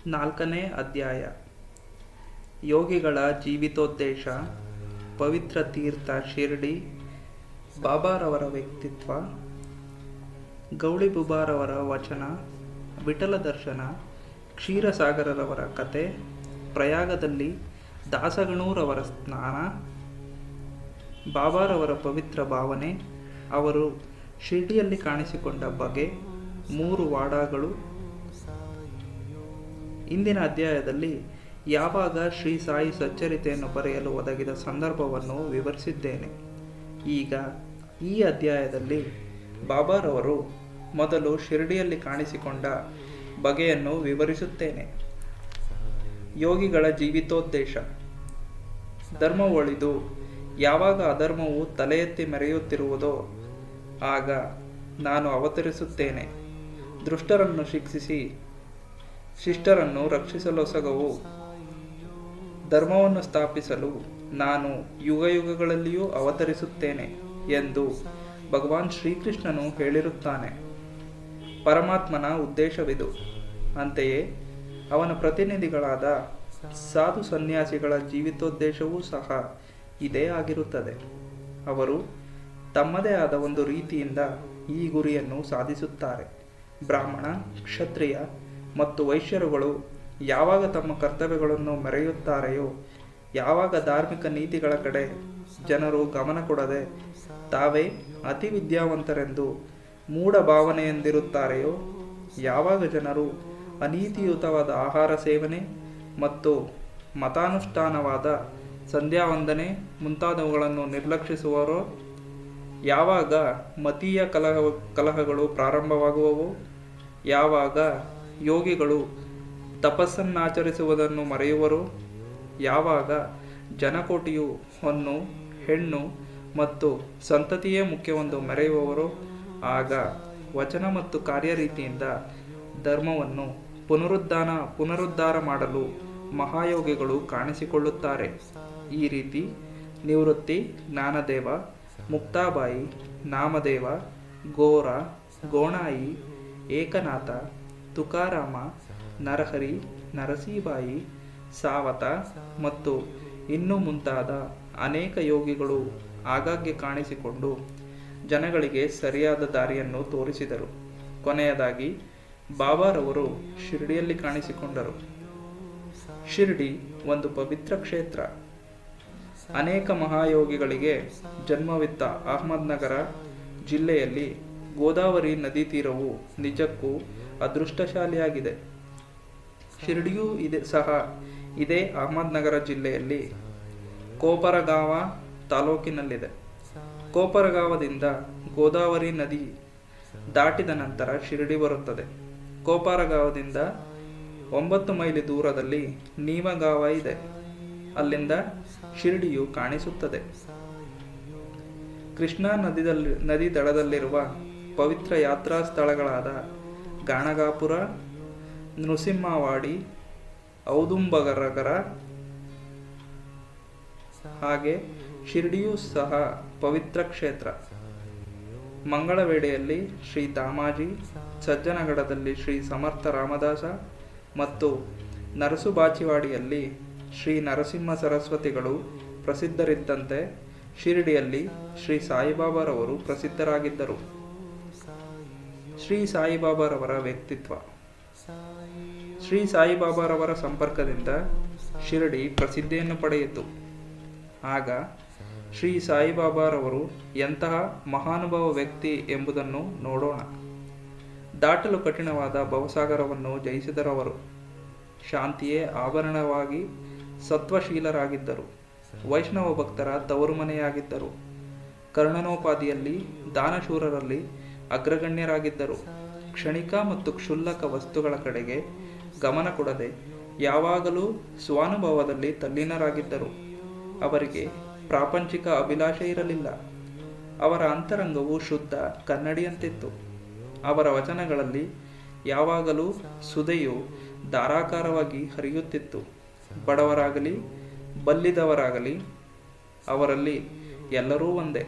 4ನೇ ಅಧ್ಯಾಯ. ಯೋಗಿಗಳ ಜೀವಿತೋದ್ದೇಶ. ಪವಿತ್ರ ತೀರ್ಥ ಶಿರ್ಡಿ ಬಾಬಾರವರ ವ್ಯಕ್ತಿತ್ವ. ಗೌಳಿಬುಬಾರವರ ವಚನ. ವಿಠಲ ದರ್ಶನ. ಕ್ಷೀರಸಾಗರರವರ ಕತೆ. ಪ್ರಯಾಗದಲ್ಲಿ ದಾಸಗಣೂರವರ ಸ್ನಾನ. ಬಾಬಾರವರ ಪವಿತ್ರ ಭಾವನೆ. ಅವರು ಶಿರ್ಡಿಯಲ್ಲಿ ಕಾಣಿಸಿಕೊಂಡ ಬಗೆ. 3 ವಾಡಾಗಳು. ಇಂದಿನ ಅಧ್ಯಾಯದಲ್ಲಿ ಯಾವಾಗ ಶ್ರೀ ಸಾಯಿ ಸಚ್ಚರಿತೆಯನ್ನು ಬರೆಯಲು ಒದಗಿದ ಸಂದರ್ಭವನ್ನು ವಿವರಿಸಿದ್ದೇನೆ. ಈಗ ಈ ಅಧ್ಯಾಯದಲ್ಲಿ ಬಾಬಾರವರು ಮೊದಲು ಶಿರ್ಡಿಯಲ್ಲಿ ಕಾಣಿಸಿಕೊಂಡ ಬಗೆಯನ್ನು ವಿವರಿಸುತ್ತೇನೆ. ಯೋಗಿಗಳ ಜೀವಿತೋದ್ದೇಶ. ಧರ್ಮ ಒಳಿದು ಯಾವಾಗ ಅಧರ್ಮವು ತಲೆ ಎತ್ತಿ ಮೆರೆಯುತ್ತಿರುವುದೋ ಆಗ ನಾನು ಅವತರಿಸುತ್ತೇನೆ. ದುಷ್ಟರನ್ನು ಶಿಕ್ಷಿಸಿ ಶಿಷ್ಟರನ್ನು ರಕ್ಷಿಸಲೊಸಗವು ಧರ್ಮವನ್ನು ಸ್ಥಾಪಿಸಲು ನಾನು ಯುಗಯುಗಗಳಲ್ಲಿಯೂ ಅವತರಿಸುತ್ತೇನೆ ಎಂದು ಭಗವಾನ್ ಶ್ರೀಕೃಷ್ಣನು ಹೇಳಿರುತ್ತಾನೆ. ಪರಮಾತ್ಮನ ಉದ್ದೇಶವಿದು. ಅಂತೆಯೇ ಅವನ ಪ್ರತಿನಿಧಿಗಳಾದ ಸಾಧು ಸನ್ಯಾಸಿಗಳ ಜೀವಿತೋದ್ದೇಶವೂ ಸಹ ಇದೇ ಆಗಿರುತ್ತದೆ. ಅವರು ತಮ್ಮದೇ ಆದ ಒಂದು ರೀತಿಯಿಂದ ಈ ಗುರಿಯನ್ನು ಸಾಧಿಸುತ್ತಾರೆ. ಬ್ರಾಹ್ಮಣ, ಕ್ಷತ್ರಿಯ ಮತ್ತು ವೈಶ್ಯರುಗಳು ಯಾವಾಗ ತಮ್ಮ ಕರ್ತವ್ಯಗಳನ್ನು ಮೆರೆಯುತ್ತಾರೆಯೋ, ಯಾವಾಗ ಧಾರ್ಮಿಕ ನೀತಿಗಳ ಕಡೆ ಜನರು ಗಮನ ಕೊಡದೆ ತಾವೇ ಅತಿ ವಿದ್ಯಾವಂತರೆಂದು ಮೂಢ ಭಾವನೆಯೆಂದಿರುತ್ತಾರೆಯೋ, ಯಾವಾಗ ಜನರು ಅನೀತಿಯುತವಾದ ಆಹಾರ ಸೇವನೆ ಮತ್ತು ಮತಾನುಷ್ಠಾನವಾದ ಸಂಧ್ಯಾವಂದನೆ ಮುಂತಾದವುಗಳನ್ನು ನಿರ್ಲಕ್ಷಿಸುವರೋ, ಯಾವಾಗ ಮತೀಯ ಕಲಹಗಳು ಪ್ರಾರಂಭವಾಗುವವೋ, ಯಾವಾಗ ಯೋಗಿಗಳು ತಪಸ್ಸನ್ನಾಚರಿಸುವುದನ್ನು ಮರೆಯುವರು, ಯಾವಾಗ ಜನಕೋಟಿಯು ಹೊನ್ನು, ಹೆಣ್ಣು ಮತ್ತು ಸಂತತಿಯೇ ಮುಖ್ಯವೆಂದು ಮೆರೆಯುವವರು, ಆಗ ವಚನ ಮತ್ತು ಕಾರ್ಯರೀತಿಯಿಂದ ಧರ್ಮವನ್ನು ಪುನರುದ್ಧಾರ ಮಾಡಲು ಮಹಾಯೋಗಿಗಳು ಕಾಣಿಸಿಕೊಳ್ಳುತ್ತಾರೆ. ಈ ರೀತಿ ನಿವೃತ್ತಿ, ಜ್ಞಾನದೇವ, ಮುಕ್ತಾಬಾಯಿ, ನಾಮದೇವ, ಗೋರ, ಗೋಣಾಯಿ, ಏಕನಾಥ, ತುಕಾರಾಮ, ನರಹರಿ, ನರಸೀಬಾಯಿ, ಸಾವತ ಮತ್ತು ಇನ್ನೂ ಮುಂತಾದ ಅನೇಕ ಯೋಗಿಗಳು ಆಗಾಗ್ಗೆ ಕಾಣಿಸಿಕೊಂಡು ಜನಗಳಿಗೆ ಸರಿಯಾದ ದಾರಿಯನ್ನು ತೋರಿಸಿದರು. ಕೊನೆಯದಾಗಿ ಬಾಬಾರವರು ಶಿರ್ಡಿಯಲ್ಲಿ ಕಾಣಿಸಿಕೊಂಡರು. ಶಿರ್ಡಿ ಒಂದು ಪವಿತ್ರ ಕ್ಷೇತ್ರ. ಅನೇಕ ಮಹಾಯೋಗಿಗಳಿಗೆ ಜನ್ಮವಿತ್ತ ಅಹಮದ್ನಗರ ಜಿಲ್ಲೆಯಲ್ಲಿ ಗೋದಾವರಿ ನದಿ ತೀರವು ನಿಜಕ್ಕೂ ಅದೃಷ್ಟಶಾಲಿಯಾಗಿದೆ. ಶಿರ್ಡಿಯೂ ಇದೇ ಅಹಮದ್ನಗರ ಜಿಲ್ಲೆಯಲ್ಲಿ ಕೋಪರಗಾವ ತಾಲೂಕಿನಲ್ಲಿದೆ. ಕೋಪರಗಾವದಿಂದ ಗೋದಾವರಿ ನದಿ ದಾಟಿದ ನಂತರ ಶಿರ್ಡಿ ಬರುತ್ತದೆ. ಕೋಪರಗಾವದಿಂದ 9 ಮೈಲಿ ದೂರದಲ್ಲಿ ನೀಮಗಾವ ಇದೆ. ಅಲ್ಲಿಂದ ಶಿರ್ಡಿಯು ಕಾಣಿಸುತ್ತದೆ. ಕೃಷ್ಣಾ ನದಿ ದಡದಲ್ಲಿರುವ ಪವಿತ್ರ ಯಾತ್ರಾ ಸ್ಥಳಗಳಾದ ಗಾಣಗಾಪುರ, ನೃಸಿಂಹವಾಡಿ, ಔದುಂಬರಗರ ಹಾಗೆ ಶಿರ್ಡಿಯೂ ಸಹ ಪವಿತ್ರ ಕ್ಷೇತ್ರ. ಮಂಗಳವೇಡೆಯಲ್ಲಿ ಶ್ರೀ ದಾಮಾಜಿ, ಸಜ್ಜನಗಡದಲ್ಲಿ ಶ್ರೀ ಸಮರ್ಥ ರಾಮದಾಸ ಮತ್ತು ನರಸುಬಾಚಿವಾಡಿಯಲ್ಲಿ ಶ್ರೀ ನರಸಿಂಹ ಸರಸ್ವತಿಗಳು ಪ್ರಸಿದ್ಧರಿದ್ದಂತೆ ಶಿರ್ಡಿಯಲ್ಲಿ ಶ್ರೀ ಸಾಯಿಬಾಬಾರವರು ಪ್ರಸಿದ್ಧರಾಗಿದ್ದರು. ಶ್ರೀ ಸಾಯಿಬಾಬಾರವರ ವ್ಯಕ್ತಿತ್ವ. ಶ್ರೀ ಸಾಯಿಬಾಬಾರವರ ಸಂಪರ್ಕದಿಂದ ಶಿರ್ಡಿ ಪ್ರಸಿದ್ಧಿಯನ್ನು ಪಡೆಯಿತು. ಆಗ ಶ್ರೀ ಸಾಯಿಬಾಬಾರವರು ಎಂತಹ ಮಹಾನುಭವ ವ್ಯಕ್ತಿ ಎಂಬುದನ್ನು ನೋಡೋಣ. ದಾಟಲು ಕಠಿಣವಾದ ಭವಸಾಗರವನ್ನು ಜಯಿಸಿದರವರು. ಶಾಂತಿಯೇ ಆಭರಣವಾಗಿ ಸತ್ವಶೀಲರಾಗಿದ್ದರು. ವೈಷ್ಣವ ಭಕ್ತರ ತವರು ಮನೆಯಾಗಿದ್ದರು. ಕರ್ಣನೋಪಾದಿಯಲ್ಲಿ ದಾನಶೂರರಲ್ಲಿ ಅಗ್ರಗಣ್ಯರಾಗಿದ್ದರು. ಕ್ಷಣಿಕ ಮತ್ತು ಕ್ಷುಲ್ಲಕ ವಸ್ತುಗಳ ಕಡೆಗೆ ಗಮನ ಕೊಡದೆ ಯಾವಾಗಲೂ ಸ್ವಾನುಭವದಲ್ಲಿ ತಲ್ಲೀನರಾಗಿದ್ದರು. ಅವರಿಗೆ ಪ್ರಾಪಂಚಿಕ ಅಭಿಲಾಷೆ ಇರಲಿಲ್ಲ. ಅವರ ಅಂತರಂಗವು ಶುದ್ಧ ಕನ್ನಡಿಯಂತಿತ್ತು. ಅವರ ವಚನಗಳಲ್ಲಿ ಯಾವಾಗಲೂ ಸುಧೆಯು ಧಾರಾಕಾರವಾಗಿ ಹರಿಯುತ್ತಿತ್ತು. ಬಡವರಾಗಲಿ ಬಲ್ಲಿದವರಾಗಲಿ ಅವರಲ್ಲಿ ಎಲ್ಲರೂ ಒಂದೇ.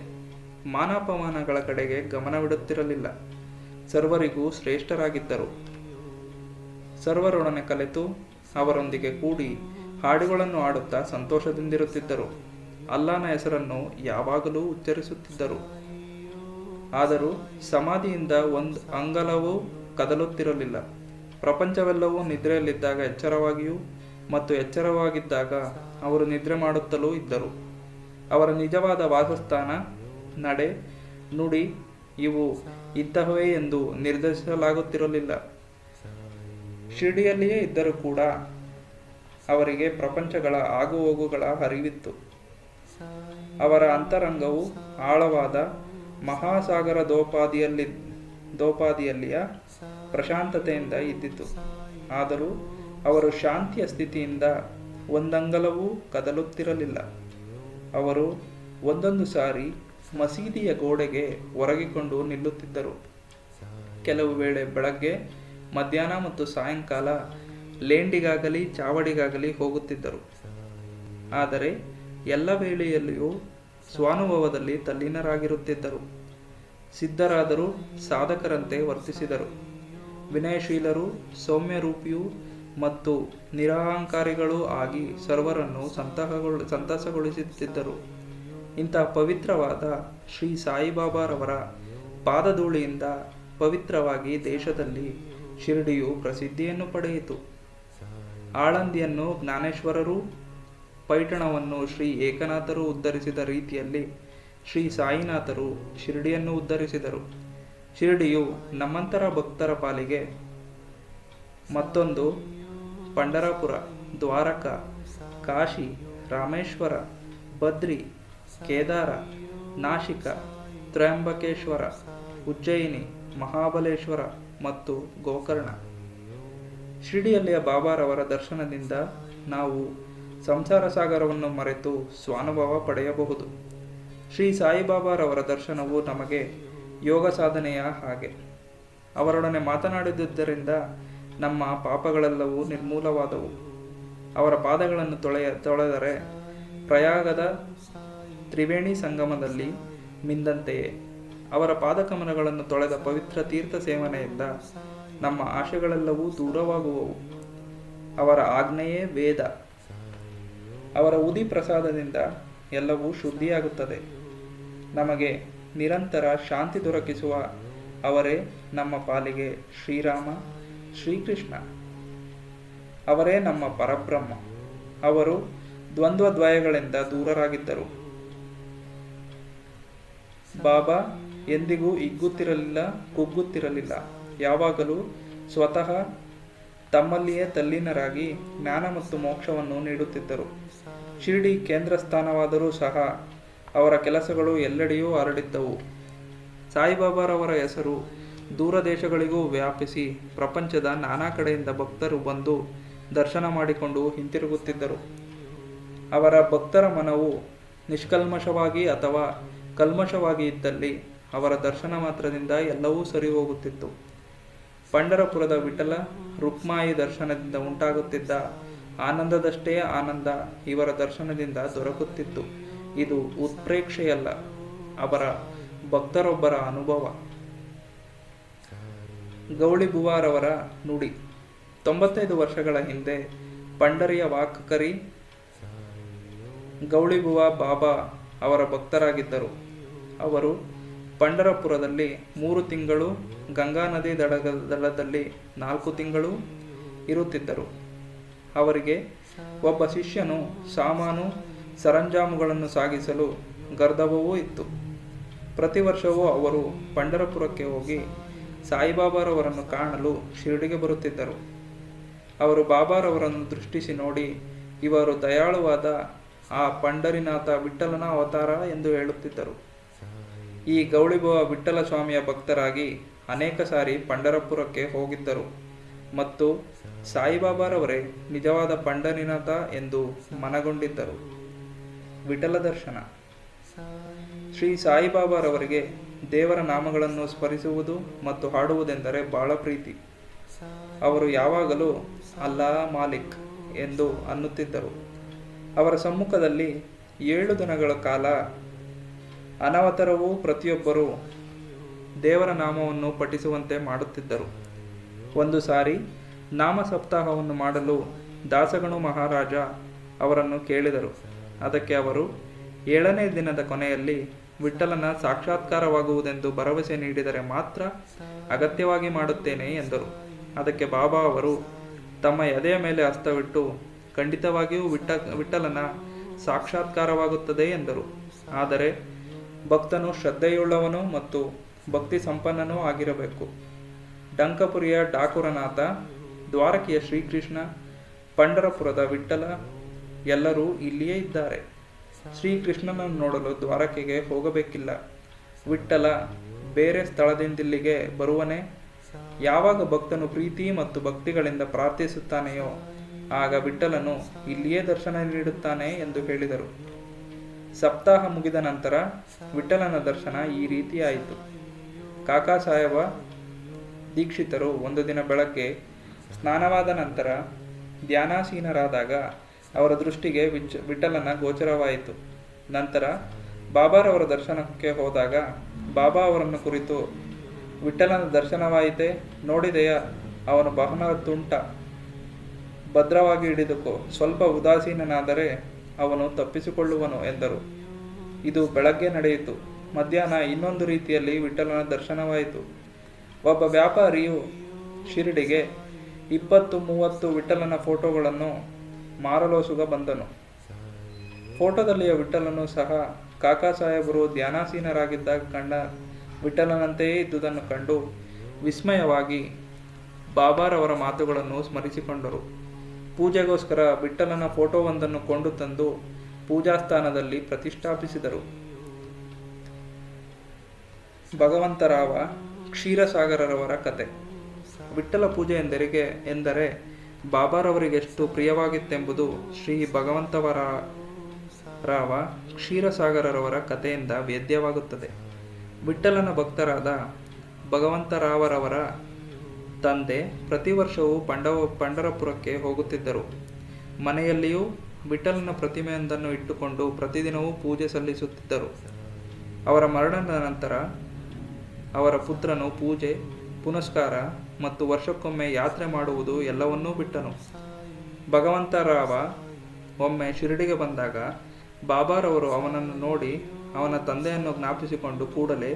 ಮಾನಾಪಮಾನಗಳ ಕಡೆಗೆ ಗಮನವಿಡುತ್ತಿರಲಿಲ್ಲ. ಸರ್ವರಿಗೂ ಶ್ರೇಷ್ಠರಾಗಿದ್ದರು. ಸರ್ವರೊಡನೆ ಕಲೆತು ಅವರೊಂದಿಗೆ ಕೂಡಿ ಹಾಡುಗಳನ್ನು ಆಡುತ್ತಾ ಸಂತೋಷದಿಂದಿರುತ್ತಿದ್ದರು. ಅಲ್ಲಾನ ಹೆಸರನ್ನು ಯಾವಾಗಲೂ ಉಚ್ಚರಿಸುತ್ತಿದ್ದರು. ಆದರೂ ಸಮಾಧಿಯಿಂದ ಒಂದು ಅಂಗಲವೂ ಕದಲುತ್ತಿರಲಿಲ್ಲ. ಪ್ರಪಂಚವೆಲ್ಲವೂ ನಿದ್ರೆಯಲ್ಲಿದ್ದಾಗ ಎಚ್ಚರವಾಗಿಯೂ ಮತ್ತು ಎಚ್ಚರವಾಗಿದ್ದಾಗ ಅವರು ನಿದ್ರೆ ಮಾಡುತ್ತಲೂ ಇದ್ದರು. ಅವರ ನಿಜವಾದ ವಾಸಸ್ಥಾನ, ನಡೆ, ನುಡಿ ಇವು ಇಂತಹವೇ ಎಂದು ನಿರ್ಧರಿಸಲಾಗುತ್ತಿರಲಿಲ್ಲ. ಶಿರ್ಡಿಯಲ್ಲಿಯೇ ಇದ್ದರೂ ಕೂಡ ಅವರಿಗೆ ಪ್ರಪಂಚಗಳ ಆಗುಹೋಗುಗಳ ಅರಿವಿತ್ತು. ಅವರ ಅಂತರಂಗವು ಆಳವಾದ ಮಹಾಸಾಗರದೋಪಾದಿಯಲ್ಲಿಯ ಪ್ರಶಾಂತತೆಯಿಂದ ಇದ್ದಿತು. ಆದರೂ ಅವರು ಶಾಂತಿಯ ಸ್ಥಿತಿಯಿಂದ ಒಂದಂಗಲವೂ ಕದಲುತ್ತಿರಲಿಲ್ಲ. ಅವರು ಒಂದೊಂದು ಸಾರಿ ಮಸೀದಿಯ ಗೋಡೆಗೆ ಒರಗಿಕೊಂಡು ನಿಲ್ಲುತ್ತಿದ್ದರು. ಕೆಲವು ವೇಳೆ ಬೆಳಗ್ಗೆ, ಮಧ್ಯಾಹ್ನ ಮತ್ತು ಸಾಯಂಕಾಲ ಲೇಂಡಿಗಾಗಲಿ ಚಾವಡಿಗಾಗಲಿ ಹೋಗುತ್ತಿದ್ದರು. ಆದರೆ ಎಲ್ಲ ವೇಳೆಯಲ್ಲಿಯೂ ಸ್ವಾನುಭವದಲ್ಲಿ ತಲ್ಲೀನರಾಗಿರುತ್ತಿದ್ದರು. ಸಿದ್ಧರಾದರೂ ಸಾಧಕರಂತೆ ವರ್ತಿಸಿದರು. ವಿನಯಶೀಲರು, ಸೌಮ್ಯರೂಪಿಯೂ ಮತ್ತು ನಿರಹಂಕಾರಿಗಳೂ ಆಗಿ ಸರ್ವರನ್ನು ಸಂತಸಗೊಳಿಸುತ್ತಿದ್ದರು. ಇಂತಹ ಪವಿತ್ರವಾದ ಶ್ರೀ ಸಾಯಿಬಾಬಾರವರ ಪಾದಧೂಳಿಯಿಂದ ಪವಿತ್ರವಾಗಿ ದೇಶದಲ್ಲಿ ಶಿರ್ಡಿಯು ಪ್ರಸಿದ್ಧಿಯನ್ನು ಪಡೆಯಿತು. ಆಳಂದಿಯನ್ನು ಜ್ಞಾನೇಶ್ವರರು, ಪೈಠಣವನ್ನು ಶ್ರೀ ಏಕನಾಥರು ಉದ್ಧರಿಸಿದ ರೀತಿಯಲ್ಲಿ ಶ್ರೀ ಸಾಯಿನಾಥರು ಶಿರ್ಡಿಯನ್ನು ಉದ್ಧರಿಸಿದರು. ಶಿರ್ಡಿಯು ನಮ್ಮಂತರ ಭಕ್ತರ ಪಾಲಿಗೆ ಮತ್ತೊಂದು ಪಂಢರಪುರ, ದ್ವಾರಕ, ಕಾಶಿ, ರಾಮೇಶ್ವರ, ಬದ್ರಿ, ಕೇದಾರ, ನಾಶಿಕ, ತ್ರಯಂಬಕೇಶ್ವರ, ಉಜ್ಜಯಿನಿ, ಮಹಾಬಲೇಶ್ವರ ಮತ್ತು ಗೋಕರ್ಣ. ಶಿರ್ಡಿಯಲ್ಲಿಯ ಬಾಬಾರವರ ದರ್ಶನದಿಂದ ನಾವು ಸಂಸಾರ ಸಾಗರವನ್ನು ಮರೆತು ಸ್ವಾನುಭವ ಪಡೆಯಬಹುದು. ಶ್ರೀ ಸಾಯಿಬಾಬಾರವರ ದರ್ಶನವು ನಮಗೆ ಯೋಗ ಸಾಧನೆಯ ಹಾಗೆ. ಅವರೊಡನೆ ಮಾತನಾಡಿದುದರಿಂದ ನಮ್ಮ ಪಾಪಗಳೆಲ್ಲವೂ ನಿರ್ಮೂಲವಾದವು. ಅವರ ಪಾದಗಳನ್ನು ತೊಳೆದರೆ ಪ್ರಯಾಗದ ತ್ರಿವೇಣಿ ಸಂಗಮದಲ್ಲಿ ಮಿಂದಂತೆಯೇ. ಅವರ ಪಾದಕಮಲಗಳನ್ನು ತೊಳೆದ ಪವಿತ್ರ ತೀರ್ಥ ಸೇವನೆಯಿಂದ ನಮ್ಮ ಆಶೆಗಳೆಲ್ಲವೂ ದೂರವಾಗುವವು. ಅವರ ಆಜ್ಞೆಯೇ ವೇದ. ಅವರ ಉದಿ ಪ್ರಸಾದದಿಂದ ಎಲ್ಲವೂ ಶುದ್ಧಿಯಾಗುತ್ತದೆ. ನಮಗೆ ನಿರಂತರ ಶಾಂತಿ ದೊರಕಿಸುವ ಅವರೇ ನಮ್ಮ ಪಾಲಿಗೆ ಶ್ರೀರಾಮ, ಶ್ರೀಕೃಷ್ಣ. ಅವರೇ ನಮ್ಮ ಪರಬ್ರಹ್ಮ. ಅವರು ದ್ವಂದ್ವದ್ವಯಗಳಿಂದ ದೂರರಾಗಿದ್ದರು. ಬಾಬಾ ಎಂದಿಗೂ ಹಿಗ್ಗುತ್ತಿರಲಿಲ್ಲ, ಕುಗ್ಗುತ್ತಿರಲಿಲ್ಲ. ಯಾವಾಗಲೂ ಸ್ವತಃ ತಮ್ಮಲ್ಲಿಯೇ ತಲ್ಲೀನರಾಗಿ ಜ್ಞಾನ ಮತ್ತು ಮೋಕ್ಷವನ್ನು ನೀಡುತ್ತಿದ್ದರು. ಶಿರ್ಡಿ ಕೇಂದ್ರ ಸ್ಥಾನವಾದರೂ ಸಹ ಅವರ ಕೆಲಸಗಳು ಎಲ್ಲೆಡೆಯೂ ಹರಡಿದ್ದವು. ಸಾಯಿಬಾಬಾರವರ ಹೆಸರು ದೂರ ದೇಶಗಳಿಗೂ ವ್ಯಾಪಿಸಿ ಪ್ರಪಂಚದ ನಾನಾ ಕಡೆಯಿಂದ ಭಕ್ತರು ಬಂದು ದರ್ಶನ ಮಾಡಿಕೊಂಡು ಹಿಂತಿರುಗುತ್ತಿದ್ದರು. ಅವರ ಭಕ್ತರ ಮನವು ನಿಷ್ಕಲ್ಮಶವಾಗಿ ಅಥವಾ ಕಲ್ಮಶವಾಗಿ ಇದ್ದಲ್ಲಿ ಅವರ ದರ್ಶನ ಮಾತ್ರದಿಂದ ಎಲ್ಲವೂ ಸರಿ ಹೋಗುತ್ತಿತ್ತು. ಪಂಢರಪುರದ ವಿಠಲ, ರುಕ್ಮಾಯಿ ದರ್ಶನದಿಂದ ಉಂಟಾಗುತ್ತಿದ್ದ ಆನಂದದಷ್ಟೇ ಆನಂದ ಇವರ ದರ್ಶನದಿಂದ ದೊರಕುತ್ತಿತ್ತು. ಇದು ಉತ್ಪ್ರೇಕ್ಷೆಯಲ್ಲ, ಅವರ ಭಕ್ತರೊಬ್ಬರ ಅನುಭವ. ಗೌಳಿಬುವಾರವರ ನುಡಿ. 95 ವರ್ಷಗಳ ಹಿಂದೆ ಪಂಢರಿಯ ವಾಕಕರಿ ಗೌಳಿಬುವ ಬಾಬಾ ಅವರ ಭಕ್ತರಾಗಿದ್ದರು. ಅವರು ಪಂಢರಪುರದಲ್ಲಿ 3 ತಿಂಗಳು, ಗಂಗಾ ನದಿ ದಡದಲ್ಲಿ 4 ತಿಂಗಳು ಇರುತ್ತಿದ್ದರು. ಅವರಿಗೆ ಒಬ್ಬ ಶಿಷ್ಯನು ಸಾಮಾನು ಸರಂಜಾಮುಗಳನ್ನು ಸಾಗಿಸಲು ಗರ್ದಭವೂ ಇತ್ತು. ಪ್ರತಿ ವರ್ಷವೂ ಅವರು ಪಂಢರಪುರಕ್ಕೆ ಹೋಗಿ ಸಾಯಿಬಾಬಾರವರನ್ನು ಕಾಣಲು ಶಿರ್ಡಿಗೆ ಬರುತ್ತಿದ್ದರು. ಅವರು ಬಾಬಾರವರನ್ನು ದೃಷ್ಟಿಸಿ ನೋಡಿ, ಇವರು ದಯಾಳುವಾದ ಆ ಪಂಢರಿನಾಥ ವಿಠ್ಠಲನ ಅವತಾರ ಎಂದು ಹೇಳುತ್ತಿದ್ದರು. ಈ ಗೌಳಿಬುವ ವಿಠ್ಠಲ ಸ್ವಾಮಿಯ ಭಕ್ತರಾಗಿ ಅನೇಕ ಸಾರಿ ಪಂಢರಪುರಕ್ಕೆ ಹೋಗಿದ್ದರು ಮತ್ತು ಸಾಯಿಬಾಬಾರವರೇ ನಿಜವಾದ ಪಂಢರಿನಾಥ ಎಂದು ಮನಗೊಂಡಿದ್ದರು. ವಿಠಲ ದರ್ಶನ. ಶ್ರೀ ಸಾಯಿಬಾಬಾರವರಿಗೆ ದೇವರ ನಾಮಗಳನ್ನು ಸ್ಮರಿಸುವುದು ಮತ್ತು ಹಾಡುವುದೆಂದರೆ ಬಹಳ ಪ್ರೀತಿ. ಅವರು ಯಾವಾಗಲೂ ಅಲ್ಲಾ ಮಾಲಿಕ್ ಎಂದು ಅನ್ನುತ್ತಿದ್ದರು. ಅವರ ಸಮ್ಮುಖದಲ್ಲಿ 7 ದಿನಗಳ ಕಾಲ ಅನವತರವೂ ಪ್ರತಿಯೊಬ್ಬರೂ ದೇವರ ನಾಮವನ್ನು ಪಠಿಸುವಂತೆ ಮಾಡುತ್ತಿದ್ದರು. ಒಂದು ಸಾರಿ ನಾಮ ಸಪ್ತಾಹವನ್ನು ಮಾಡಲು ದಾಸಗಣು ಮಹಾರಾಜ ಅವರನ್ನು ಕೇಳಿದರು. ಅದಕ್ಕೆ ಅವರು 7ನೇ ದಿನದ ಕೊನೆಯಲ್ಲಿ ವಿಠ್ಠಲನ ಸಾಕ್ಷಾತ್ಕಾರವಾಗುವುದೆಂದು ಭರವಸೆ ನೀಡಿದರೆ ಮಾತ್ರ ಅಗತ್ಯವಾಗಿ ಮಾಡುತ್ತೇನೆ ಎಂದರು. ಅದಕ್ಕೆ ಬಾಬಾ ಅವರು ತಮ್ಮ ಎದೆಯ ಮೇಲೆ ಹಸ್ತವಿಟ್ಟು ಖಂಡಿತವಾಗಿಯೂ ವಿಠ್ಠಲನ ಸಾಕ್ಷಾತ್ಕಾರವಾಗುತ್ತದೆ ಎಂದರು. ಆದರೆ ಭಕ್ತನು ಶ್ರದ್ಧೆಯುಳ್ಳವನು ಮತ್ತು ಭಕ್ತಿ ಸಂಪನ್ನನೂ ಆಗಿರಬೇಕು. ಡಂಕಪುರಿಯ ಠಾಕುರನಾಥ, ದ್ವಾರಕೆಯ ಶ್ರೀಕೃಷ್ಣ, ಪಂಢರಪುರದ ವಿಠ್ಠಲ ಎಲ್ಲರೂ ಇಲ್ಲಿಯೇ ಇದ್ದಾರೆ. ಶ್ರೀಕೃಷ್ಣನನ್ನು ನೋಡಲು ದ್ವಾರಕೆಗೆ ಹೋಗಬೇಕಿಲ್ಲ. ವಿಠ್ಠಲ ಬೇರೆ ಸ್ಥಳದಿಂದಿಲ್ಲಿಗೆ ಬರುವನೇ? ಯಾವಾಗ ಭಕ್ತನು ಪ್ರೀತಿ ಮತ್ತು ಭಕ್ತಿಗಳಿಂದ ಪ್ರಾರ್ಥಿಸುತ್ತಾನೆಯೋ ಆಗ ವಿಠ್ಠಲನು ಇಲ್ಲಿಯೇ ದರ್ಶನ ನೀಡುತ್ತಾನೆ ಎಂದು ಹೇಳಿದರು. ಸಪ್ತಾಹ ಮುಗಿದ ನಂತರ ವಿಠ್ಠಲನ ದರ್ಶನ ಈ ರೀತಿಯಾಯಿತು. ಕಾಕಾ ಸಾಹೇಬ ದೀಕ್ಷಿತರು ಒಂದು ದಿನ ಬೆಳಗ್ಗೆ ಸ್ನಾನವಾದ ನಂತರ ಧ್ಯಾನಾಸೀನರಾದಾಗ ಅವರ ದೃಷ್ಟಿಗೆ ವಿಠ್ಠಲನ ಗೋಚರವಾಯಿತು. ನಂತರ ಬಾಬಾರವರ ದರ್ಶನಕ್ಕೆ ಹೋದಾಗ ಬಾಬಾ ಅವರನ್ನು ಕುರಿತು, ವಿಠ್ಠಲನ ದರ್ಶನವಾಯಿತೆ, ನೋಡಿದೆಯಾ, ಅವನು ಬಹಳ ತುಂಟ, ಭದ್ರವಾಗಿ ಹಿಡಿದುಕೋ, ಸ್ವಲ್ಪ ಉದಾಸೀನನಾದರೆ ಅವನು ತಪ್ಪಿಸಿಕೊಳ್ಳುವನು ಎಂದರು. ಇದು ಬೆಳಗ್ಗೆ ನಡೆಯಿತು. ಮಧ್ಯಾಹ್ನ ಇನ್ನೊಂದು ರೀತಿಯಲ್ಲಿ ವಿಠ್ಠಲನ ದರ್ಶನವಾಯಿತು. ಒಬ್ಬ ವ್ಯಾಪಾರಿಯು ಶಿರಡಿಗೆ 20-30 ವಿಠ್ಠಲನ ಫೋಟೋಗಳನ್ನು ಮಾರಲೋಸುಗ ಬಂದನು. ಫೋಟೋದಲ್ಲಿಯ ವಿಠ್ಠಲನು ಸಹ ಕಾಕಾ ಸಾಹೇಬರು ಧ್ಯಾನಾಸೀನರಾಗಿದ್ದಾಗ ಕಂಡ ವಿಠ್ಠಲನಂತೆಯೇ ಇದ್ದುದನ್ನು ಕಂಡು ವಿಸ್ಮಯವಾಗಿ ಬಾಬಾರವರ ಮಾತುಗಳನ್ನು ಸ್ಮರಿಸಿಕೊಂಡರು. ಪೂಜೆಗೋಸ್ಕರ ವಿಠ್ಠಲನ ಫೋಟೋವೊಂದನ್ನು ಕೊಂಡು ತಂದು ಪೂಜಾಸ್ಥಾನದಲ್ಲಿ ಪ್ರತಿಷ್ಠಾಪಿಸಿದರು. ಭಗವಂತರಾವ ಕ್ಷೀರಸಾಗರರವರ ಕತೆ. ವಿಠ್ಠಲ ಪೂಜೆ ಎಂದರೆ ಬಾಬಾರವರಿಗೆಷ್ಟು ಪ್ರಿಯವಾಗಿತ್ತೆಂಬುದು ಶ್ರೀ ಭಗವಂತರಾವ ಕ್ಷೀರಸಾಗರರವರ ಕಥೆಯಿಂದ ವೇದ್ಯವಾಗುತ್ತದೆ. ವಿಠ್ಠಲನ ಭಕ್ತರಾದ ಭಗವಂತರಾವರವರ ತಂದೆ ಪ್ರತಿ ವರ್ಷವೂ ಪಂಢರಪುರಕ್ಕೆ ಹೋಗುತ್ತಿದ್ದರು. ಮನೆಯಲ್ಲಿಯೂ ವಿಠ್ಠಲನ ಪ್ರತಿಮೆಯೊಂದನ್ನು ಇಟ್ಟುಕೊಂಡು ಪ್ರತಿದಿನವೂ ಪೂಜೆ ಸಲ್ಲಿಸುತ್ತಿದ್ದರು. ಅವರ ಮರಣದ ನಂತರ ಅವರ ಪುತ್ರನು ಪೂಜೆ, ಪುನಸ್ಕಾರ ಮತ್ತು ವರ್ಷಕ್ಕೊಮ್ಮೆ ಯಾತ್ರೆ ಮಾಡುವುದು ಎಲ್ಲವನ್ನೂ ಬಿಟ್ಟನು. ಭಗವಂತರಾವ ಒಮ್ಮೆ ಶಿರಡಿಗೆ ಬಂದಾಗ ಬಾಬಾರವರು ಅವನನ್ನು ನೋಡಿ ಅವನ ತಂದೆಯನ್ನು ಜ್ಞಾಪಿಸಿಕೊಂಡು ಕೂಡಲೇ,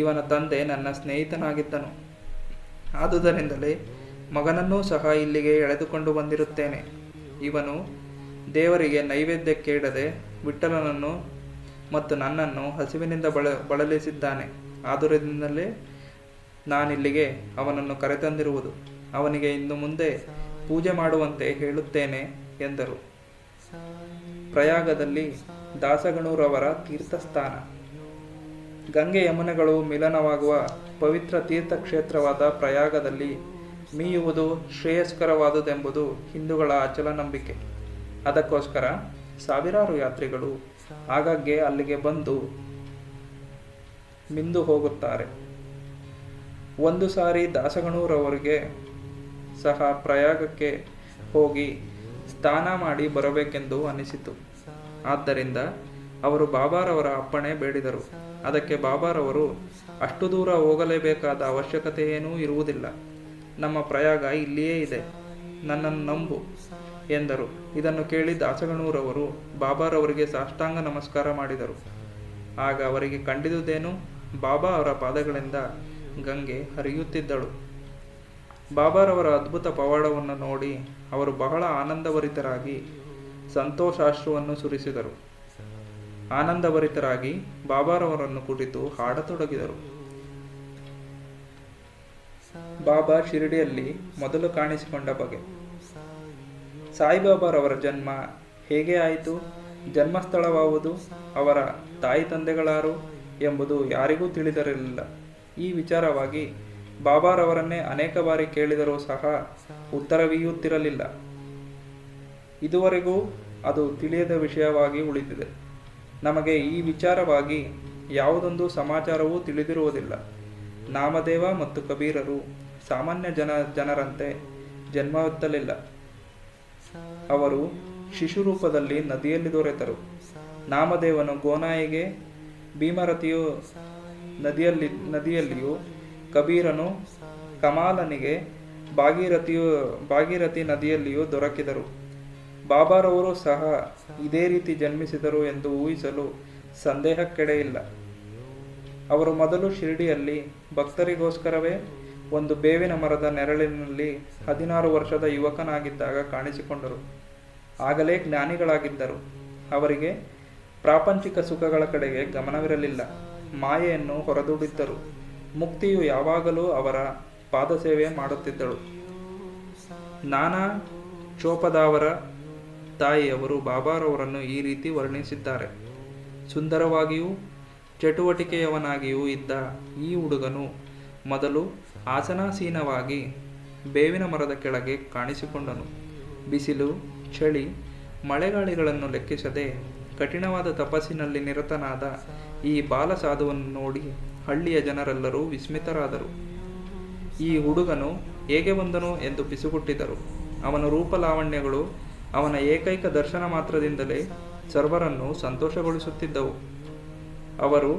ಇವನ ತಂದೆ ನನ್ನ ಸ್ನೇಹಿತನಾಗಿದ್ದನು, ಆದುದರಿಂದಲೇ ಮಗನನ್ನೂ ಸಹ ಇಲ್ಲಿಗೆ ಎಳೆದುಕೊಂಡು ಬಂದಿರುತ್ತೇನೆ. ಇವನು ದೇವರಿಗೆ ನೈವೇದ್ಯಕ್ಕಿಡದೆ ವಿಠ್ಠಲನನ್ನು ಮತ್ತು ನನ್ನನ್ನು ಹಸಿವಿನಿಂದ ಬಳಲಿಸಿದ್ದಾನೆ. ಆದುದರಿಂದಲೇ ನಾನಿಲ್ಲಿಗೆ ಅವನನ್ನು ಕರೆತಂದಿರುವುದು. ಅವನಿಗೆ ಇನ್ನು ಮುಂದೆ ಪೂಜೆ ಮಾಡುವಂತೆ ಹೇಳುತ್ತೇನೆ ಎಂದರು. ಪ್ರಯಾಗದಲ್ಲಿ ದಾಸಗಣೂರವರ ತೀರ್ಥಸ್ಥಾನ. ಗಂಗೆ ಯಮುನೆಗಳು ಮಿಲನವಾಗುವ ಪವಿತ್ರ ತೀರ್ಥಕ್ಷೇತ್ರವಾದ ಪ್ರಯಾಗದಲ್ಲಿ ಮೀಯುವುದು ಶ್ರೇಯಸ್ಕರವಾದುದೆಂಬುದು ಹಿಂದೂಗಳ ಅಚಲ ನಂಬಿಕೆ. ಅದಕ್ಕೋಸ್ಕರ ಸಾವಿರಾರು ಯಾತ್ರಿಗಳು ಆಗಾಗ್ಗೆ ಅಲ್ಲಿಗೆ ಬಂದು ಮಿಂದು ಹೋಗುತ್ತಾರೆ. ಒಂದು ಸಾರಿ ದಾಸಗಣೂರವರಿಗೆ ಸಹ ಪ್ರಯಾಗಕ್ಕೆ ಹೋಗಿ ಸ್ನಾನ ಮಾಡಿ ಬರಬೇಕೆಂದು ಅನಿಸಿತು. ಆದ್ದರಿಂದ ಅವರು ಬಾಬಾರವರ ಅಪ್ಪಣೆ ಬೇಡಿದರು. ಅದಕ್ಕೆ ಬಾಬಾರವರು, ಅಷ್ಟು ದೂರ ಹೋಗಲೇಬೇಕಾದ ಅವಶ್ಯಕತೆಯೇನೂ ಇರುವುದಿಲ್ಲ, ನಮ್ಮ ಪ್ರಯಾಗ ಇಲ್ಲಿಯೇ ಇದೆ, ನನ್ನನ್ನು ನಂಬು ಎಂದರು. ಇದನ್ನು ಕೇಳಿ ದಾಸಗಣೂರವರು ಬಾಬಾರವರಿಗೆ ಸಾಷ್ಟಾಂಗ ನಮಸ್ಕಾರ ಮಾಡಿದರು. ಆಗ ಅವರಿಗೆ ಕಂಡಿದುದೇನು? ಬಾಬಾ ಅವರ ಪಾದಗಳಿಂದ ಗಂಗೆ ಹರಿಯುತ್ತಿದ್ದಳು. ಬಾಬಾರವರ ಅದ್ಭುತ ಪವಾಡವನ್ನು ನೋಡಿ ಅವರು ಬಹಳ ಆನಂದಭರಿತರಾಗಿ ಸಂತೋಷಾಶ್ರುವನ್ನು ಸುರಿಸಿದರು. ಆನಂದಭರಿತರಾಗಿ ಬಾಬಾರವರನ್ನು ಕುರಿತು ಹಾಡತೊಡಗಿದರು. ಬಾಬಾ ಶಿರಡಿಯಲ್ಲಿ ಮೊದಲು ಕಾಣಿಸಿಕೊಂಡ ಬಗೆ. ಸಾಯಿಬಾಬಾರವರ ಜನ್ಮ ಹೇಗೆ ಆಯಿತು, ಜನ್ಮಸ್ಥಳವಾವುದು, ಅವರ ತಾಯಿ ತಂದೆಗಳಾರು ಎಂಬುದು ಯಾರಿಗೂ ತಿಳಿದಿರಲಿಲ್ಲ. ಈ ವಿಚಾರವಾಗಿ ಬಾಬಾರವರನ್ನೇ ಅನೇಕ ಬಾರಿ ಕೇಳಿದರೂ ಸಹ ಉತ್ತರವೀಯುತ್ತಿರಲಿಲ್ಲ. ಇದುವರೆಗೂ ಅದು ತಿಳಿಯದ ವಿಷಯವಾಗಿ ಉಳಿದಿದೆ. ನಮಗೆ ಈ ವಿಚಾರವಾಗಿ ಯಾವುದೊಂದು ಸಮಾಚಾರವೂ ತಿಳಿದಿರುವುದಿಲ್ಲ. ನಾಮದೇವ ಮತ್ತು ಕಬೀರರು ಸಾಮಾನ್ಯ ಜನರಂತೆ ಜನ್ಮವೆತ್ತಲಿಲ್ಲ. ಅವರು ಶಿಶುರೂಪದಲ್ಲಿ ನದಿಯಲ್ಲಿ ದೊರೆತರು. ನಾಮದೇವನು ಗೋನಾಯಿಗೆ, ಭೀಮರತಿಯು ನದಿಯಲ್ಲಿಯೂ, ಕಬೀರನು ಕಮಾಲನಿಗೆ ಭಾಗೀರಥಿ ನದಿಯಲ್ಲಿಯೂ ದೊರಕಿದರು. ಬಾಬಾರವರು ಸಹ ಇದೇ ರೀತಿ ಜನ್ಮಿಸಿದರು ಎಂದು ಊಹಿಸಲು ಸಂದೇಹಕ್ಕೆಡೆಯಿಲ್ಲ. ಅವರು ಮೊದಲು ಶಿರ್ಡಿಯಲ್ಲಿ ಭಕ್ತರಿಗೋಸ್ಕರವೇ ಒಂದು ಬೇವಿನ ಮರದ ನೆರಳಿನಲ್ಲಿ 16 ವರ್ಷದ ಯುವಕನಾಗಿದ್ದಾಗ ಕಾಣಿಸಿಕೊಂಡರು. ಆಗಲೇ ಜ್ಞಾನಿಗಳಾಗಿದ್ದರು. ಅವರಿಗೆ ಪ್ರಾಪಂಚಿಕ ಸುಖಗಳ ಕಡೆಗೆ ಗಮನವಿರಲಿಲ್ಲ. ಮಾಯೆಯನ್ನು ಹೊರದೂಡಿದ್ದರು. ಮುಕ್ತಿಯು ಯಾವಾಗಲೂ ಅವರ ಪಾದಸೇವೆ ಮಾಡುತ್ತಿದ್ದಳು. ನಾನಾ ಚೋಪದಾವರ ತಾಯಿಯವರು ಬಾಬಾರವರನ್ನು ಈ ರೀತಿ ವರ್ಣಿಸಿದ್ದಾರೆ. ಸುಂದರವಾಗಿಯೂ ಚಟುವಟಿಕೆಯವನಾಗಿಯೂ ಇದ್ದ ಈ ಹುಡುಗನು ಮೊದಲು ಆಸನಾಸೀನವಾಗಿ ಬೇವಿನ ಮರದ ಕೆಳಗೆ ಕಾಣಿಸಿಕೊಂಡನು. ಬಿಸಿಲು, ಚಳಿ, ಮಳೆಗಾಳಿಗಳನ್ನು ಲೆಕ್ಕಿಸದೆ ಕಠಿಣವಾದ ತಪಸ್ಸಿನಲ್ಲಿ ನಿರತನಾದ ಈ ಬಾಲ ಸಾಧುವನ್ನು ನೋಡಿ ಹಳ್ಳಿಯ ಜನರೆಲ್ಲರೂ ವಿಸ್ಮಿತರಾದರು. ಈ ಹುಡುಗನು ಹೇಗೆ ಬಂದನು ಎಂದು ಪಿಸುಗುಟ್ಟಿದರು. ಅವನ ರೂಪಲಾವಣ್ಯಗಳು ಅವನ ಏಕೈಕ ದರ್ಶನ ಮಾತ್ರದಿಂದಲೇ ಸರ್ವರನ್ನು ಸಂತೋಷಗೊಳಿಸುತ್ತಿದ್ದವು. ಅವರು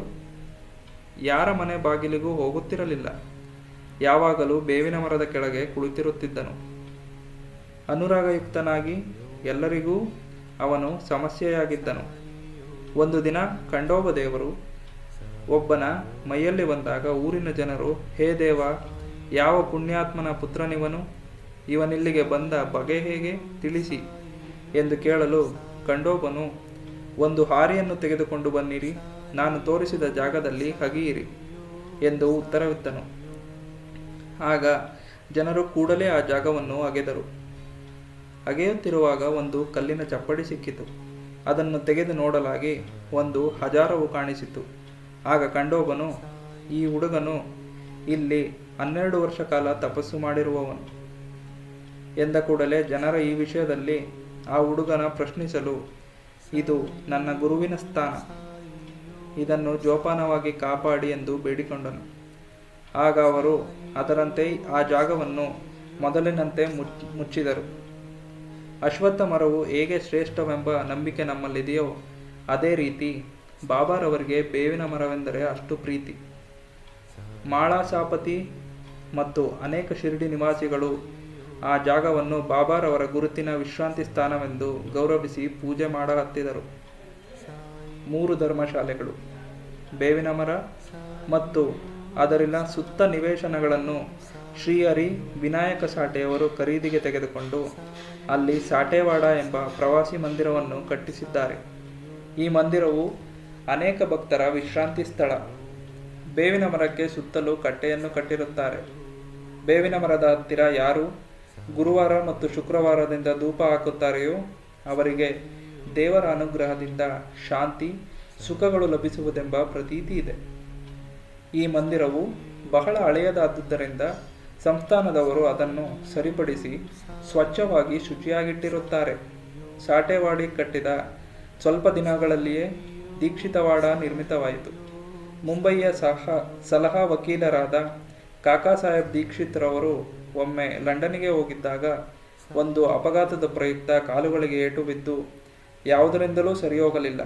ಯಾರ ಮನೆ ಬಾಗಿಲಿಗೂ ಹೋಗುತ್ತಿರಲಿಲ್ಲ. ಯಾವಾಗಲೂ ಬೇವಿನ ಮರದ ಕೆಳಗೆ ಕುಳಿತಿರುತ್ತಿದ್ದನು. ಅನುರಾಗಯುಕ್ತನಾಗಿ ಎಲ್ಲರಿಗೂ ಅವನು ಸಮಸ್ಯೆಯಾಗಿದ್ದನು. ಒಂದು ದಿನ ಖಂಡೋಬ ದೇವರು ಒಬ್ಬನ ಮೈಯಲ್ಲಿ ಬಂದಾಗ ಊರಿನ ಜನರು, ಹೇ ದೇವ, ಯಾವ ಪುಣ್ಯಾತ್ಮನ ಪುತ್ರನಿವನು? ಇವನಿಲ್ಲಿಗೆ ಬಂದ ಬಗೆ ಹೇಗೆ ತಿಳಿಸಿ ಎಂದು ಕೇಳಲು ಖಂಡೋಬನು, ಒಂದು ಹಾರಿಯನ್ನು ತೆಗೆದುಕೊಂಡು ಬನ್ನಿರಿ, ನಾನು ತೋರಿಸಿದ ಜಾಗದಲ್ಲಿ ಅಗೆಯಿರಿ ಎಂದು ಉತ್ತರವಿತ್ತನು. ಆಗ ಜನರು ಕೂಡಲೇ ಆ ಜಾಗವನ್ನು ಅಗೆದರು. ಅಗೆಯುತ್ತಿರುವಾಗ ಒಂದು ಕಲ್ಲಿನ ಚಪ್ಪಡಿ ಸಿಕ್ಕಿತು. ಅದನ್ನು ತೆಗೆದು ನೋಡಲಾಗಿ ಒಂದು ಹಜಾರವು ಕಾಣಿಸಿತು. ಆಗ ಖಂಡೋಬನು, ಈ ಹುಡುಗನು ಇಲ್ಲಿ 12 ವರ್ಷ ಕಾಲ ತಪಸ್ಸು ಮಾಡಿರುವವನು ಎಂದ ಕೂಡಲೇ ಜನರ ಈ ವಿಷಯದಲ್ಲಿ ಆ ಹುಡುಗನ ಪ್ರಶ್ನಿಸಲು, ಇದು ನನ್ನ ಗುರುವಿನ ಸ್ಥಾನ, ಇದನ್ನು ಜೋಪಾನವಾಗಿ ಕಾಪಾಡಿ ಎಂದು ಬೇಡಿಕೊಂಡನು. ಆಗ ಅವರು ಅದರಂತೆ ಆ ಜಾಗವನ್ನು ಮೊದಲಿನಂತೆ ಮುಚ್ಚಿದರು. ಅಶ್ವತ್ಥ ಮರವು ಹೇಗೆ ಶ್ರೇಷ್ಠವೆಂಬ ನಂಬಿಕೆ ನಮ್ಮಲ್ಲಿದೆಯೋ ಅದೇ ರೀತಿ ಬಾಬಾರವರಿಗೆ ಬೇವಿನ ಮರವೆಂದರೆ ಅಷ್ಟು ಪ್ರೀತಿ. ಮಾಳಾಸಾಪತಿ ಮತ್ತು ಅನೇಕ ಶಿರ್ಡಿ ನಿವಾಸಿಗಳು ಆ ಜಾಗವನ್ನು ಬಾಬಾರವರ ಗುರುತಿನ ವಿಶ್ರಾಂತಿ ಸ್ಥಾನವೆಂದು ಗೌರವಿಸಿ ಪೂಜೆ ಮಾಡಹತ್ತಿದರು. 3 ಧರ್ಮಶಾಲೆಗಳು, ಬೇವಿನ ಮರ ಮತ್ತು ಅದರಿನ ಸುತ್ತ ನಿವೇಶನಗಳನ್ನು ಶ್ರೀಹರಿ ವಿನಾಯಕ ಸಾಟೆಯವರು ಖರೀದಿಗೆ ತೆಗೆದುಕೊಂಡು ಅಲ್ಲಿ ಸಾಟೇವಾಡ ಎಂಬ ಪ್ರವಾಸಿ ಮಂದಿರವನ್ನು ಕಟ್ಟಿಸಿದ್ದಾರೆ. ಈ ಮಂದಿರವು ಅನೇಕ ಭಕ್ತರ ವಿಶ್ರಾಂತಿ ಸ್ಥಳ. ಬೇವಿನ ಮರಕ್ಕೆ ಸುತ್ತಲೂ ಕಟ್ಟೆಯನ್ನು ಕಟ್ಟಿರುತ್ತಾರೆ. ಬೇವಿನ ಮರದ ಹತ್ತಿರ ಯಾರು ಗುರುವಾರ ಮತ್ತು ಶುಕ್ರವಾರದಿಂದ ಧೂಪ ಹಾಕುತ್ತಾರೆಯೋ ಅವರಿಗೆ ದೇವರ ಅನುಗ್ರಹದಿಂದ ಶಾಂತಿ, ಸುಖಗಳು ಲಭಿಸುವುದೆಂಬ ಪ್ರತೀತಿ ಇದೆ. ಈ ಮಂದಿರವು ಬಹಳ ಹಳೆಯದಾದುದರಿಂದ ಸಂಸ್ಥಾನದವರು ಅದನ್ನು ಸರಿಪಡಿಸಿ ಸ್ವಚ್ಛವಾಗಿ ಶುಚಿಯಾಗಿಟ್ಟಿರುತ್ತಾರೆ. ಸಾಟೇವಾಡಿ ಕಟ್ಟಿದ ಸ್ವಲ್ಪ ದಿನಗಳಲ್ಲಿಯೇ ದೀಕ್ಷಿತವಾಡ ನಿರ್ಮಿತವಾಯಿತು. ಮುಂಬಯಿಯ ಸಲಹಾ ವಕೀಲರಾದ ಕಾಕಾ ಸಾಹೇಬ್ ದೀಕ್ಷಿತ್ರವರು ಒಮ್ಮೆ ಲಂಡನ್ನಿಗೆ ಹೋಗಿದ್ದಾಗ ಒಂದು ಅಪಘಾತದ ಪ್ರಯುಕ್ತ ಕಾಲುಗಳಿಗೆ ಏಟು ಬಿದ್ದು ಯಾವುದರಿಂದಲೂ ಸರಿ ಹೋಗಲಿಲ್ಲ.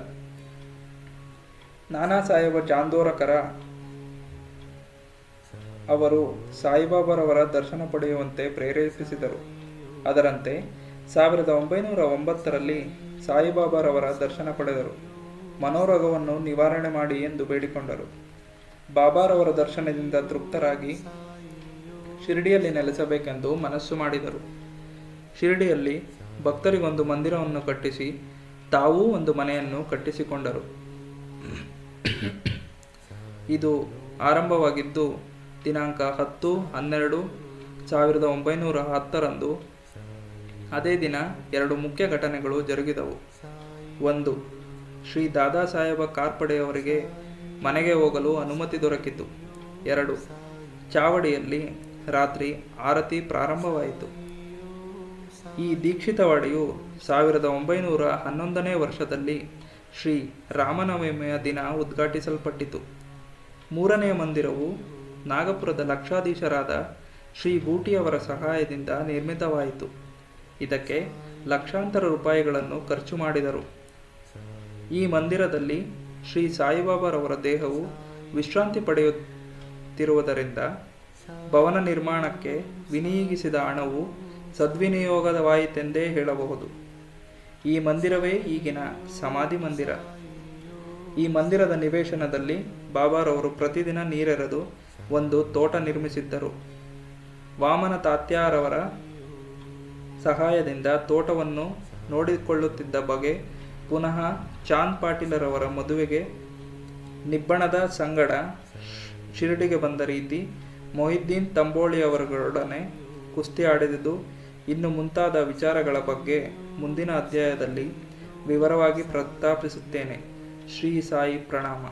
ನಾನಾ ಸಾಹೇಬ ಚಾಂದೋರಕರ ಅವರು ಸಾಯಿಬಾಬಾರವರ ದರ್ಶನ ಪಡೆಯುವಂತೆ ಪ್ರೇರೇಪಿಸಿದರು. ಅದರಂತೆ 1909ರಲ್ಲಿ ಸಾಯಿಬಾಬಾರವರ ದರ್ಶನ ಪಡೆದರು. ಮನೋರೋಗವನ್ನು ನಿವಾರಣೆ ಮಾಡಿ ಎಂದು ಬೇಡಿಕೊಂಡರು. ಬಾಬಾರವರ ದರ್ಶನದಿಂದ ತೃಪ್ತರಾಗಿ ಶಿರ್ಡಿಯಲ್ಲಿ ನೆಲೆಸಬೇಕೆಂದು ಮನಸ್ಸು ಮಾಡಿದರು. ಶಿರ್ಡಿಯಲ್ಲಿ ಭಕ್ತರಿಗೊಂದು ಮಂದಿರವನ್ನು ಕಟ್ಟಿಸಿ ತಾವೂ ಒಂದು ಮನೆಯನ್ನು ಕಟ್ಟಿಸಿಕೊಂಡರು. ಇದು ಆರಂಭವಾಗಿದ್ದು ದಿನಾಂಕ 10-12-1910ರಂದು. ಅದೇ ದಿನ 2 ಮುಖ್ಯ ಘಟನೆಗಳು ಜರುಗಿದವು. 1. ಶ್ರೀ ದಾದಾ ಸಾಹೇಬ ಕಾರ್ಪಡೆಯವರಿಗೆ ಮನೆಗೆ ಹೋಗಲು ಅನುಮತಿ ದೊರಕಿತು. 2. ಚಾವಡಿಯಲ್ಲಿ ರಾತ್ರಿ ಆರತಿ ಪ್ರಾರಂಭವಾಯಿತು. ಈ ದೀಕ್ಷಿತವಾಡಿಯು 1911ನೇ ವರ್ಷದಲ್ಲಿ ಶ್ರೀ ರಾಮನವಮಿಯ ದಿನ ಉದ್ಘಾಟಿಸಲ್ಪಟ್ಟಿತು. 3ನೇ ಮಂದಿರವು ನಾಗಪುರದ ಲಕ್ಷಾಧೀಶರಾದ ಶ್ರೀ ಗೂಟಿಯವರ ಸಹಾಯದಿಂದ ನಿರ್ಮಿತವಾಯಿತು. ಇದಕ್ಕೆ ಲಕ್ಷಾಂತರ ರೂಪಾಯಿಗಳನ್ನು ಖರ್ಚು ಮಾಡಿದರು. ಈ ಮಂದಿರದಲ್ಲಿ ಶ್ರೀ ಸಾಯಿಬಾಬಾರವರ ದೇಹವು ವಿಶ್ರಾಂತಿ ಪಡೆಯುತ್ತಿರುವುದರಿಂದ ಭವನ ನಿರ್ಮಾಣಕ್ಕೆ ವಿನಿಯೋಗಿಸಿದ ಹಣವು ಸದ್ವಿನಿಯೋಗವಾಯಿತೆಂದೇ ಹೇಳಬಹುದು. ಈ ಮಂದಿರವೇ ಈಗಿನ ಸಮಾಧಿ ಮಂದಿರ. ಈ ಮಂದಿರದ ನಿವೇಶನದಲ್ಲಿ ಬಾಬಾರವರು ಪ್ರತಿದಿನ ನೀರೆರೆದು ಒಂದು ತೋಟ ನಿರ್ಮಿಸಿದ್ದರು. ವಾಮನ ತಾತ್ಯಾರವರ ಸಹಾಯದಿಂದ ತೋಟವನ್ನು ನೋಡಿಕೊಳ್ಳುತ್ತಿದ್ದ ಬಗೆ ಪುನಃ ಚಾಂದ್ ಪಾಟೀಲರವರ ಮದುವೆಗೆ ನಿಬ್ಬಣದ ಸಂಗಡ ಶಿರಡಿಗೆ ಬಂದ ರೀತಿ, ಮೊಹಿದ್ದೀನ್ ತಂಬೋಳಿಯವರೊಡನೆ ಕುಸ್ತಿ ಆಡಿದುದು, ಇನ್ನು ಮುಂತಾದ ವಿಚಾರಗಳ ಬಗ್ಗೆ ಮುಂದಿನ ಅಧ್ಯಾಯದಲ್ಲಿ ವಿವರವಾಗಿ ಪ್ರಸ್ತಾಪಿಸುತ್ತೇನೆ. ಶ್ರೀ ಸಾಯಿ ಪ್ರಣಾಮ.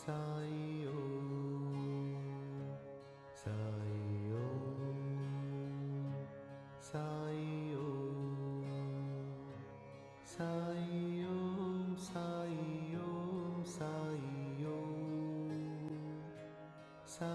Sai